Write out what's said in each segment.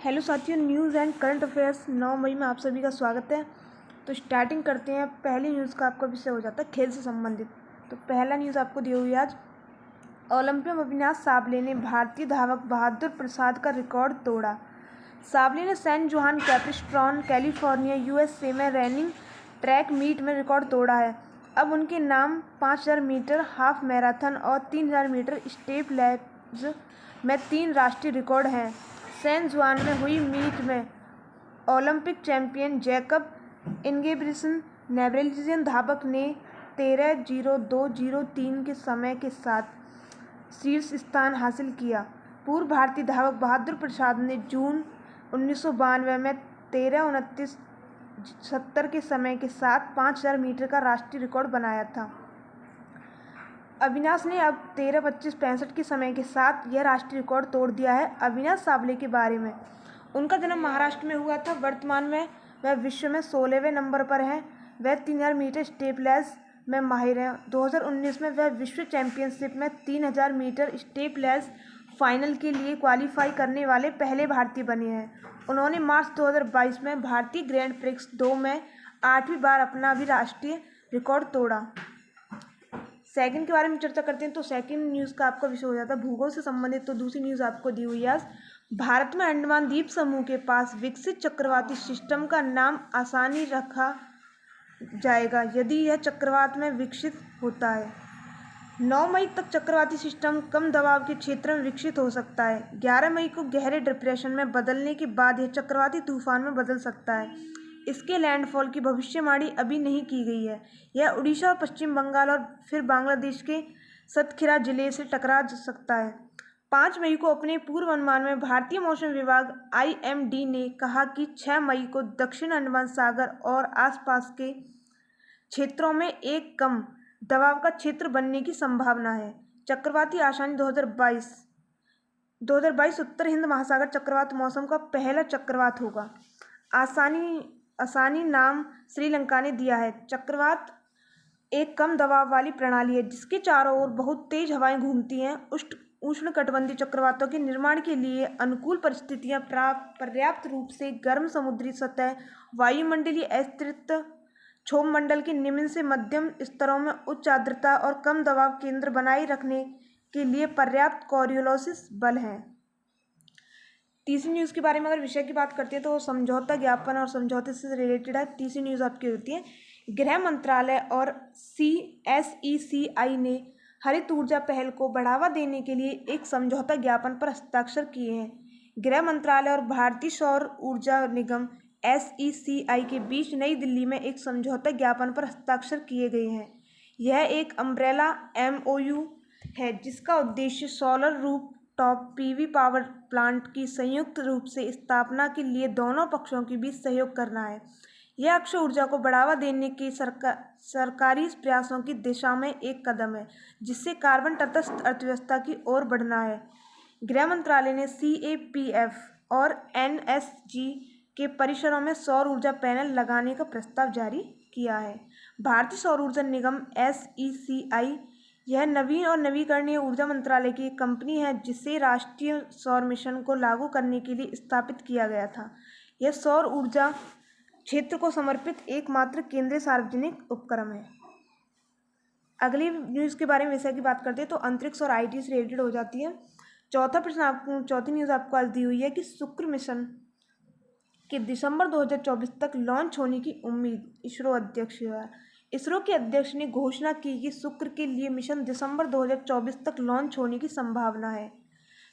Hello साथियों, news and current affairs 9 मई में आप सभी का स्वागत है। तो स्टार्टिंग करते हैं। पहली न्यूज़ का आपका विषय हो जाता है खेल से संबंधित। तो पहला न्यूज़ आपको दी हुई आज, ओलंपिक में अविनाश साबले ने भारतीय धावक बहादुर प्रसाद का रिकॉर्ड तोड़ा। साबले ने सैन जुआन कैपिस्ट्रॉन, कैलिफोर्निया, यूएसए में रनिंग ट्रैक मीट में रिकॉर्ड तोड़ा है। अब उनके नाम 5000 मीटर हाफ मैराथन और 3000 मीटर स्टेप लैब्स में 3 राष्ट्रीय रिकॉर्ड हैं। सैन जुआन में हुई मीट में ओलंपिक चैंपियन जैकब इन्गेब्रिसन नेदरलैंडियन धावक ने 13:02:03 के समय के साथ शीर्ष स्थान हासिल किया। पूर्व भारतीय धावक बहादुर प्रसाद ने जून 1992 में 13:29:70 के समय के साथ 5000 मीटर का राष्ट्रीय रिकॉर्ड बनाया था। अविनाश ने अब 13:25:65 के समय के साथ यह राष्ट्रीय रिकॉर्ड तोड़ दिया है। अविनाश साबले के बारे में, उनका जन्म महाराष्ट्र में हुआ था। वर्तमान में वह विश्व में 16वें नंबर पर हैं। वह 3000 मीटर स्टेपलेस में माहिर हैं। 2019 में वह विश्व चैंपियनशिप में 3000 मीटर स्टेपलेस फाइनल के लिए क्वालिफाई करने वाले पहले भारतीय बने हैं। उन्होंने मार्च 2022 में भारतीय ग्रैंड प्रिक्स 2 में 8वीं बार अपना भी राष्ट्रीय रिकॉर्ड तोड़ा। सेकंड के बारे में चर्चा करते हैं। तो सेकंड न्यूज़ का आपका विषय हो जाता है भूगोल से संबंधित। तो दूसरी न्यूज़ आपको दी हुई है आज, भारत में अंडमान द्वीप समूह के पास विकसित चक्रवाती सिस्टम का नाम आसानी रखा जाएगा यदि यह चक्रवात में विकसित होता है। 9 मई तक चक्रवाती सिस्टम कम दबाव के क्षेत्र में विकसित हो सकता है। 11 मई को गहरे डिप्रेशन में बदलने के बाद यह चक्रवाती तूफान में बदल सकता है। इसके लैंडफॉल की भविष्यवाणी अभी नहीं की गई है। यह उड़ीसा और पश्चिम बंगाल और फिर बांग्लादेश के सतखीरा जिले से टकरा सकता है। 5 मई को अपने पूर्व अनुमान में भारतीय मौसम विभाग IMD ने कहा कि 6 मई को दक्षिण अंडमान सागर और आसपास के क्षेत्रों में एक कम दबाव का क्षेत्र बनने की संभावना है। चक्रवाती आसानी 2022 उत्तर हिंद महासागर चक्रवात मौसम का पहला चक्रवात होगा। आसानी नाम श्रीलंका ने दिया है। चक्रवात एक कम दबाव वाली प्रणाली है जिसके चारों ओर बहुत तेज हवाएं घूमती हैं। उष्णकटिबंधीय चक्रवातों के निर्माण के लिए अनुकूल परिस्थितियां पर्याप्त रूप से गर्म समुद्री सतह, वायुमंडलीय अस्थिरता, क्षोभ मंडल के निम्न से मध्यम स्तरों में उच्च आर्द्रता और कम दबाव केंद्र बनाए रखने के लिए पर्याप्त कोरियोलिस बल हैं। तीसरी न्यूज़ के बारे में अगर विषय की बात करते हैं तो समझौता ज्ञापन और समझौते से रिलेटेड है। तीसरी न्यूज़ आपकी होती है, गृह मंत्रालय और CSECI ने हरित ऊर्जा पहल को बढ़ावा देने के लिए एक समझौता ज्ञापन पर हस्ताक्षर किए हैं। गृह मंत्रालय और भारतीय सौर ऊर्जा निगम SECI के बीच नई दिल्ली में एक समझौता ज्ञापन पर हस्ताक्षर किए गए हैं। यह एक अम्ब्रेला MOU है जिसका उद्देश्य solar roof top PV power plant की संयुक्त रूप से स्थापना के लिए दोनों पक्षों के बीच सहयोग करना है। यह अक्षय ऊर्जा को बढ़ावा देने के सरकारी प्रयासों की दिशा में एक कदम है जिससे कार्बन तटस्थ अर्थव्यवस्था की ओर बढ़ना है। गृह मंत्रालय ने CAPF और NSG के परिसरों में सौर ऊर्जा पैनल लगाने का प्रस्ताव जारी किया है। भारतीय सौर ऊर्जा निगम SECI यह नवीन और नवीकरणीय ऊर्जा मंत्रालय की एक कंपनी है जिसे राष्ट्रीय सौर मिशन को लागू करने के लिए स्थापित किया गया था। यह सौर ऊर्जा क्षेत्र को समर्पित एकमात्र केंद्रीय सार्वजनिक उपक्रम है। अगली न्यूज़ के बारे में विषय की बात करते हैं तो अंतरिक्ष और IT से रिलेटेड हो जाती है। चौथी न्यूज़ आपको आज दी हुई है कि शुक्र मिशन के दिसंबर 2024 तक लॉन्च होने की उम्मीद। इसरो के अध्यक्ष ने घोषणा की कि शुक्र के लिए मिशन दिसंबर 2024 तक लॉन्च होने की संभावना है।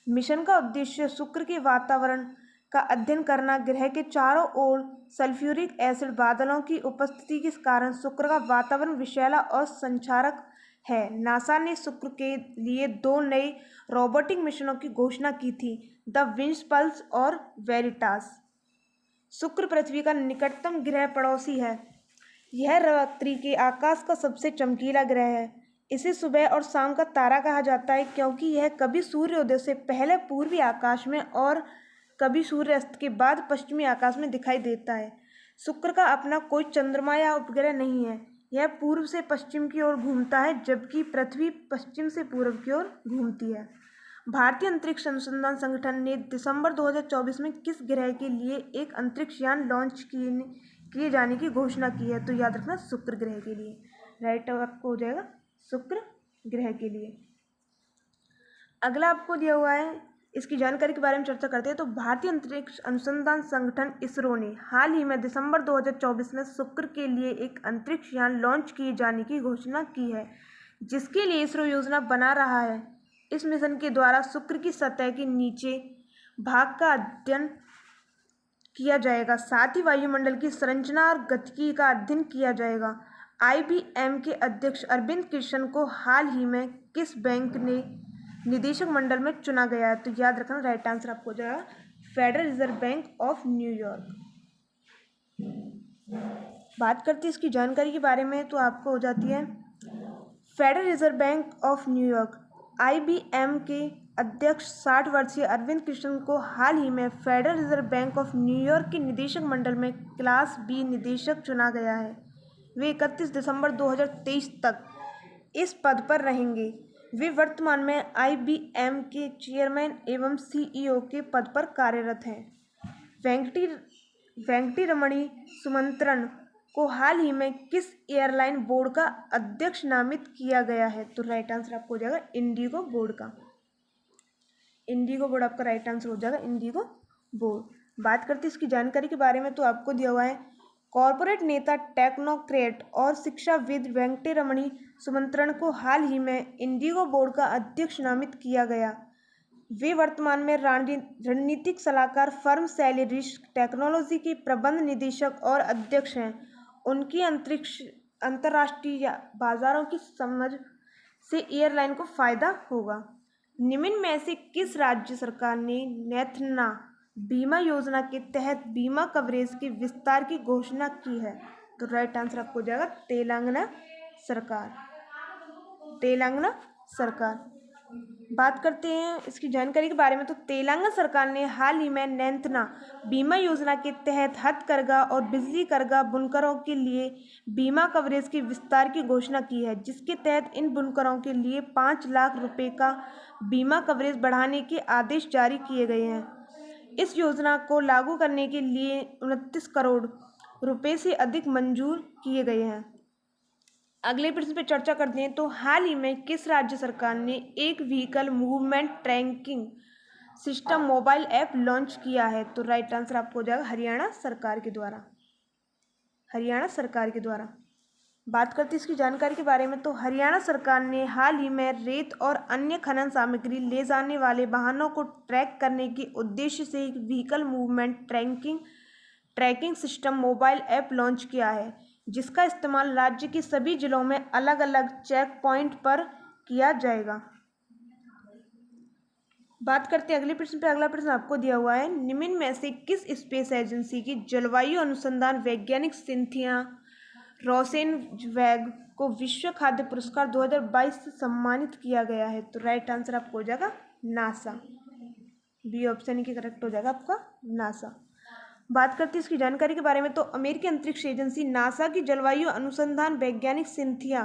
मिशन का उद्देश्य शुक्र के वातावरण का अध्ययन करना, ग्रह के चारों ओर सल्फ्यूरिक एसिड बादलों की उपस्थिति के कारण शुक्र का वातावरण विषैला और संक्षारक है। नासा ने शुक्र के लिए 2 नए रोबोटिक मिशनों की घोषणा की थी, द विंस पल्स और वेरिटास। शुक्र पृथ्वी का निकटतम ग्रह पड़ोसी है। यह रात्रि के आकाश का सबसे चमकीला ग्रह है। इसे सुबह और शाम का तारा कहा जाता है क्योंकि यह कभी सूर्योदय से पहले पूर्वी आकाश में और कभी सूर्यास्त के बाद पश्चिमी आकाश में दिखाई देता है। शुक्र का अपना कोई चंद्रमा या उपग्रह नहीं है। यह पूर्व से पश्चिम की ओर घूमता है जबकि पृथ्वी पश्चिम से पूर्व की ओर घूमती है। भारतीय अंतरिक्ष अनुसंधान संगठन ने दिसंबर 2024 में किस ग्रह के लिए एक अंतरिक्ष यान लॉन्च किए जाने की घोषणा की है? तो याद रखना, शुक्र ग्रह के लिए। राइट आपको हो जाएगा शुक्र ग्रह के लिए। अगला आपको दिया हुआ है, इसकी जानकारी के बारे में चर्चा करते हैं। तो भारतीय अंतरिक्ष अनुसंधान संगठन इसरो ने हाल ही में दिसंबर 2024 में शुक्र के लिए एक अंतरिक्ष यान लॉन्च किए जाने की घोषणा की है, जिसके लिए इसरो योजना बना रहा है। इस मिशन के द्वारा शुक्र की सतह के नीचे भाग का अध्ययन किया जाएगा, साथ ही वायुमंडल की संरचना और गतिकी का अध्ययन किया जाएगा। IBM के अध्यक्ष अरविंद कृष्ण को हाल ही में किस बैंक ने निदेशक मंडल में चुना गया है? तो याद रखना, राइट आंसर आपको हो जाएगा federal reserve bank of New York. बात करते हैं इसकी जानकारी के बारे में, तो आपको हो जाती है federal reserve bank of New York IBM के अध्यक्ष 60 वर्षीय अरविंद कृष्ण को हाल ही में federal reserve bank of New York के निदेशक मंडल में क्लास B निदेशक चुना गया है। वे 31 दिसंबर 2023 तक इस पद पर रहेंगे। वे वर्तमान में IBM के चेयरमैन एवं CEO के पद पर कार्यरत हैं। वेंकटी रमणी सुमंत्रन को हाल ही में किस एयरलाइन बोर्ड का अध्यक्ष नामित किया गया है? तो राइट आंसर आपको हो जाएगा इंडिगो बोर्ड का। इंडिगो बोर्ड आपका राइट आंसर हो जाएगा, इंडिगो बोर्ड। बात करते हैं इसकी जानकारी के बारे में, तो आपको दिया हुआ है कॉरपोरेट नेता, टेक्नोक्रेट और शिक्षाविद वेंकटी रमणी सुमंत्रन को हाल ही में इंडिगो बोर्ड का अध्यक्ष नामित किया गया। वे वर्तमान में रणनीतिक सलाहकार फर्म सेलेरिस टेक्नोलॉजी के प्रबंध निदेशक और अध्यक्ष हैं। उनकी अंतर्राष्ट्रीय बाजारों की समझ से एयरलाइन को फायदा होगा। निम्न में से किस राज्य सरकार ने नेथना बीमा योजना के तहत बीमा कवरेज के विस्तार की घोषणा की है? तो राइट आंसर आपको हो जाएगा तेलंगाना सरकार। तेलंगाना सरकार। बात करते हैं इसकी जानकारी के बारे में, तो तेलंगाना सरकार ने हाल ही में नेथना बीमा योजना के तहत हथकरघा और बिजली करघा बुनकरों के लिए बीमा कवरेज के विस्तार की घोषणा की है, जिसके तहत इन बुनकरों के लिए 5 लाख रुपए का बीमा कवरेज बढ़ाने के आदेश जारी किए गए हैं। इस योजना को लागू करने के लिए 29 करोड़ रुपए से अधिक मंजूर किए गए हैं। अगले प्रश्न पे चर्चा करते हैं, तो हाल ही में किस राज्य सरकार ने एक vehicle movement tracking system mobile app launch किया है? तो राइट आंसर आपको हो जाएगा हरियाणा सरकार के द्वारा। हरियाणा सरकार के द्वारा। बात करते हैं इसकी जानकारी के बारे में, तो हरियाणा सरकार ने हाल ही में रेत और अन्य खनन सामग्री ले जाने वाले वाहनों को ट्रैक करने के उद्देश्य से एक vehicle movement tracking system mobile app launch किया है, जिसका इस्तेमाल राज्य के सभी जिलों में अलग अलग चेक पॉइंट पर किया जाएगा। बात करते हैं अगले प्रश्न पे। अगला प्रश्न आपको दिया हुआ है, निम्न में से किस स्पेस एजेंसी की जलवायु अनुसंधान वैज्ञानिक सिंथिया रोसेनवेग को विश्व खाद्य पुरस्कार 2022 से सम्मानित किया गया है? तो राइट आंसर आपको हो जाएगा नासा। बी ऑप्शन की करेक्ट हो जाएगा आपका नासा। बात करते हैं इसकी जानकारी के बारे में, तो अमेरिकी अंतरिक्ष एजेंसी नासा की जलवायु अनुसंधान वैज्ञानिक सिंथिया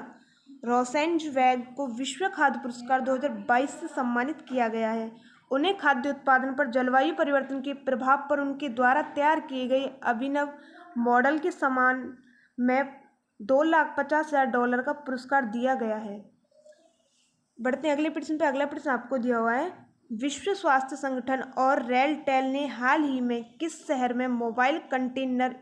रोसेनवेग को विश्व खाद्य पुरस्कार 2022 से सम्मानित किया गया है। उन्हें खाद्य उत्पादन पर जलवायु परिवर्तन के प्रभाव पर उनके द्वारा तैयार किए गए अभिनव मॉडल के सम्मान में $2,50,000 का पुरस्कार दिया गया है। बढ़ते हैं अगले प्रश्न पे। अगला प्रश्न आपको दिया हुआ है, विश्व स्वास्थ्य संगठन और रेलटेल ने हाल ही में किस शहर में मोबाइल कंटेनर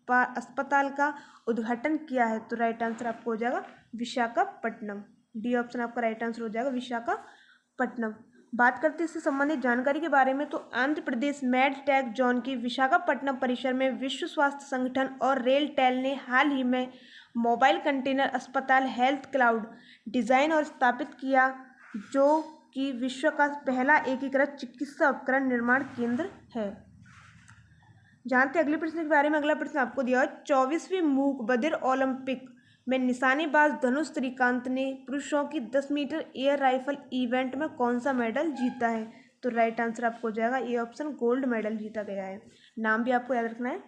अस्पताल का उद्घाटन किया है? तो राइट आंसर आपको हो जाएगा विशाखापट्टनम। डी ऑप्शन आपका राइट आंसर हो जाएगा विशाखापट्टनम। बात करते हैं इससे संबंधित जानकारी के बारे में, तो आंध्र प्रदेश मेडटेक जोन के विशाखापट्टनम परिसर में विश्व स्वास्थ्य संगठन और रेलटेल ने हाल ही में मोबाइल कंटेनर अस्पताल हेल्थ क्लाउड डिज़ाइन और स्थापित किया, जो कि विश्व का पहला एकीकृत चिकित्सा उपकरण निर्माण केंद्र है। जानते हैं अगले प्रश्न के बारे में। अगला प्रश्न आपको दिया है, 24वीं मूक बधिर ओलंपिक में निशानेबाज धनुष श्रीकांत ने पुरुषों की 10 मीटर एयर राइफल इवेंट में कौन सा मेडल जीता है? तो राइट आंसर आपको हो जाएगा ए ऑप्शन, गोल्ड मेडल जीता गया है। नाम भी आपको याद रखना है,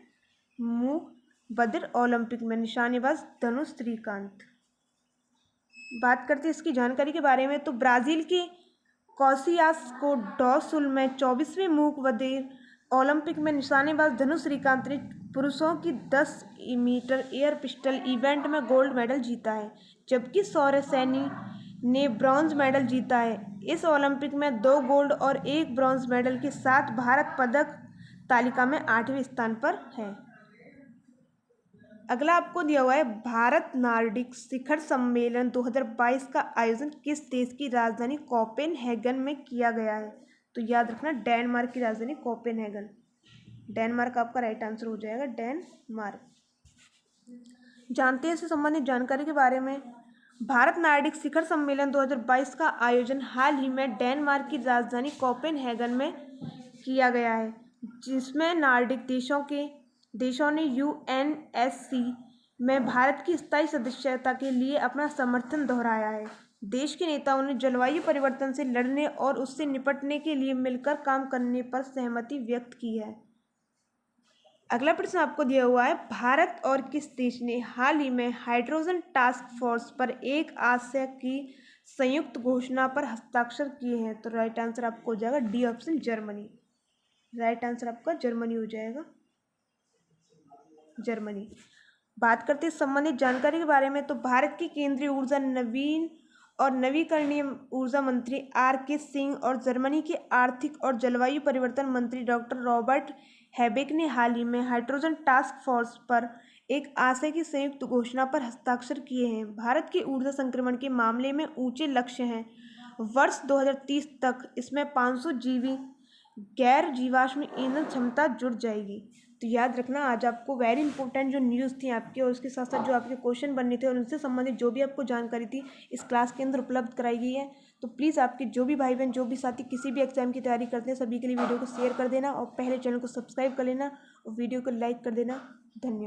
मूक बधिर ओलंपिक में निशानेबाज धनुष श्रीकांत। बात करते हैं इसकी जानकारी के बारे में, तो ब्राज़ील के कोसियास्को सुल में 24वीं मूक बधिर ओलंपिक में निशानेबाज धनु श्रीकांत ने पुरुषों की 10 मीटर एयर पिस्टल इवेंट में गोल्ड मेडल जीता है, जबकि सौरभ सैनी ने ब्रॉन्ज मेडल जीता है। इस ओलंपिक में 2 गोल्ड और 1 ब्रॉन्ज मेडल के साथ भारत पदक तालिका में 8वें स्थान पर है। अगला आपको दिया हुआ है, भारत नार्डिक शिखर सम्मेलन 2022 का आयोजन किस देश की राजधानी कोपेनहेगन में किया गया है? तो याद रखना, डेनमार्क की राजधानी कोपेनहेगन। डेनमार्क आपका राइट आंसर हो जाएगा, डेनमार्क। जानते हैं इससे संबंधित जानकारी के बारे में। भारत नार्डिक शिखर सम्मेलन 2022 का आयोजन हाल ही में डेनमार्क की राजधानी कोपेनहेगन में किया गया है, जिसमें नार्डिक देशों ने यूएनएससी में भारत की स्थायी सदस्यता के लिए अपना समर्थन दोहराया है। देश के नेताओं ने जलवायु परिवर्तन से लड़ने और उससे निपटने के लिए मिलकर काम करने पर सहमति व्यक्त की है। अगला प्रश्न आपको दिया हुआ है, भारत और किस देश ने हाल ही में हाइड्रोजन टास्क फोर्स पर एक आशय की संयुक्त घोषणा पर हस्ताक्षर किए हैं? तो राइट आंसर आपको हो जाएगा D option, Germany. Right answer आपका जर्मनी हो जाएगा, जर्मनी। बात करते हैं संबंधित जानकारी के बारे में। तो भारत की केंद्रीय ऊर्जा, नवीन और नवीकरणीय ऊर्जा मंत्री आर.के. सिंह और जर्मनी के आर्थिक और जलवायु परिवर्तन मंत्री डॉक्टर रॉबर्ट हैबेक ने हाल ही में हाइड्रोजन टास्क फोर्स पर एक आशय की संयुक्त घोषणा पर हस्ताक्षर किए हैं। भारत के ऊर्जा संक्रमण के मामले में ऊंचे लक्ष्य हैं। वर्ष 2030 तक इसमें 500 जीवी गैर जीवाश्म ईंधन क्षमता जुड़ जाएगी। तो याद रखना, आज आपको वेरी इंपॉर्टेंट जो न्यूज़ थी आपके और उसके साथ साथ जो आपके क्वेश्चन बनने थे और उनसे संबंधित जो भी आपको जानकारी थी इस क्लास के अंदर उपलब्ध कराई गई है। तो प्लीज़ आपके जो भी भाई बहन, जो भी साथी किसी भी एग्जाम की तैयारी करते हैं, सभी के लिए वीडियो को शेयर कर देना और पहले चैनल को सब्सक्राइब कर लेना और वीडियो को लाइक कर देना। धन्यवाद।